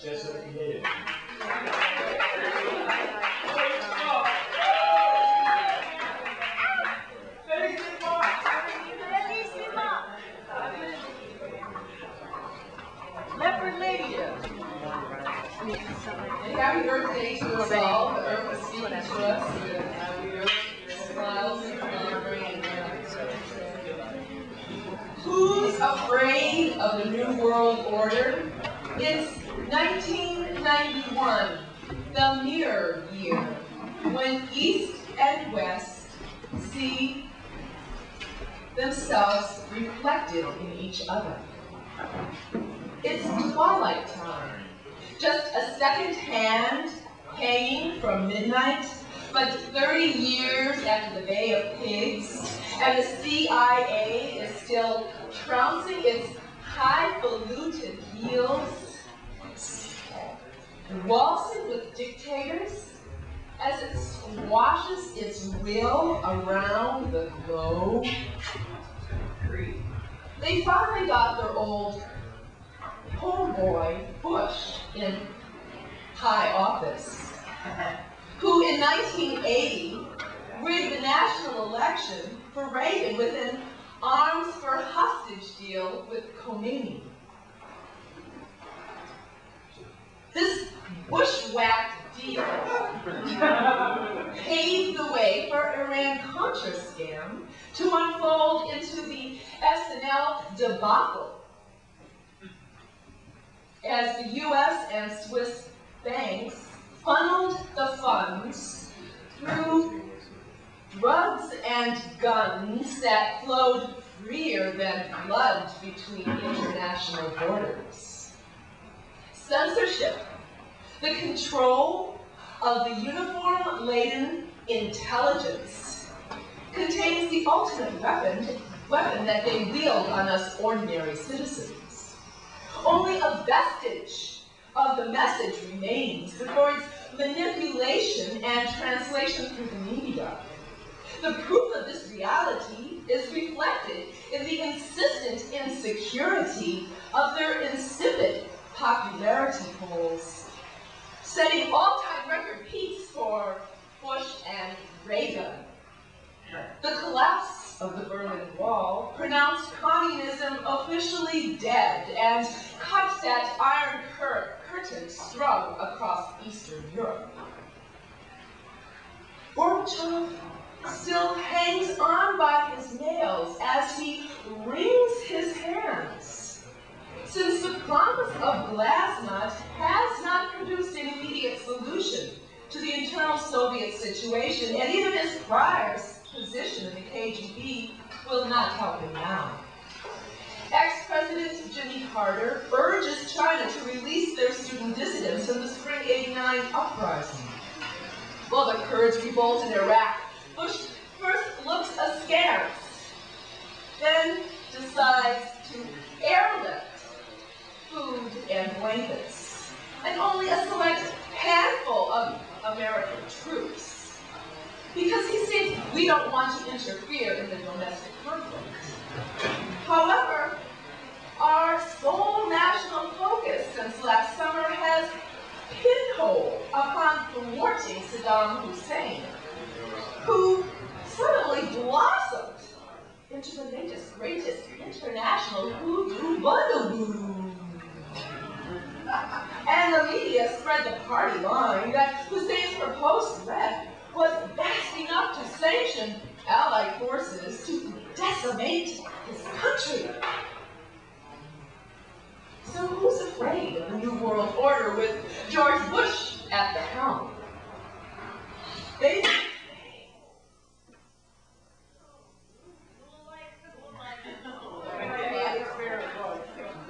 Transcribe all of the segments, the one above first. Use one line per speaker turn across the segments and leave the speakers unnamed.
Jessa piaia.
Leopard lady.
Happy birthday to us all. The earth is speaking to us. The earth smiles and remembering. Who's afraid of the New World Order? It's 1991, the mirror year, when East and West see themselves reflected in each other. It's twilight time. Just a second hand hanging from midnight, but 30 years after the Bay of Pigs, and the CIA is still trouncing its highfalutin heels, waltzing with dictators as it squashes its will around the globe. They finally got their old homeboy Bush in high office, who in 1980 rigged the national election for Reagan with an arms for hostage deal with Khomeini. This bushwhacked deal paved the way for Iran-Contra scam to unfold into the SNL debacle, as the U.S. and Swiss banks funneled the funds through drugs and guns that flowed freer than blood between international borders. Censorship, the control of the uniform-laden intelligence, contains the ultimate weapon that they wield on us ordinary citizens. Only a vestige of the message remains before its manipulation and translation through the media. The proof of this reality is reflected in the insistent insecurity of their insipid popularity polls, setting all-time record peaks for Bush and Reagan. The collapse of the Berlin Wall pronounced communism officially dead and cut that iron curtain strung across Eastern Europe. Gorbachev still hangs on by his nails as he wrings his hands, since the promise of glasnost has not produced an immediate solution to the internal Soviet situation, and even his prior position in the KGB will not help him now. Ex-President Jimmy Carter urges China to release their student dissidents in the Spring '89 uprising. While the Kurds revolt in Iraq, Bush first looks askance, then decides to airlift food and blankets, and only a select handful of American troops, because he states we don't want to interfere in the domestic conflict. However, our sole national focus since last summer has pinholed upon thwarting Saddam Hussein, who suddenly blossomed into the latest, greatest international hoodoo bugaboo. And the media spread the party line that Hussein's proposed threat was vast enough to sanction Allied forces to decimate his country. So who's afraid of the New World Order with George Bush at the helm? They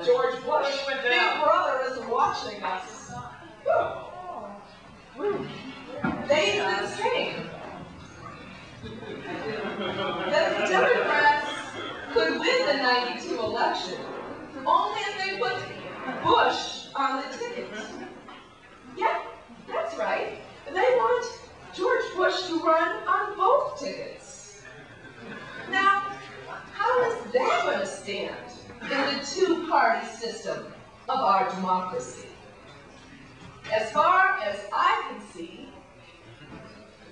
George Bush, big brother, is watching us. They've been saying that the Democrats could win the '92 election only if they put Bush on the ticket. Yeah, that's right. They want George Bush to run on both tickets. Now, how is that going to stand in the two-party system of our democracy? As far as I can see,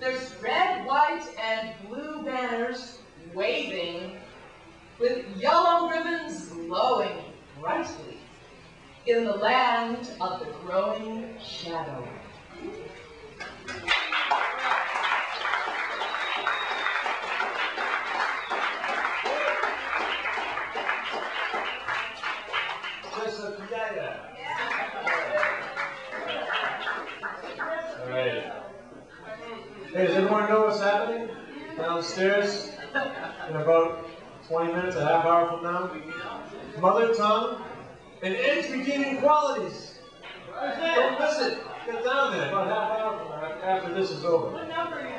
there's red, white, and blue banners waving with yellow ribbons glowing brightly in the land of the growing shadow.
Jessa, piaia. All right. Hey, does everyone know what's happening downstairs in about 20 minutes, a half hour from now? Mother tongue and age-beginning qualities. Don't miss it. Get down there about a half hour from now after this is over.
What number are you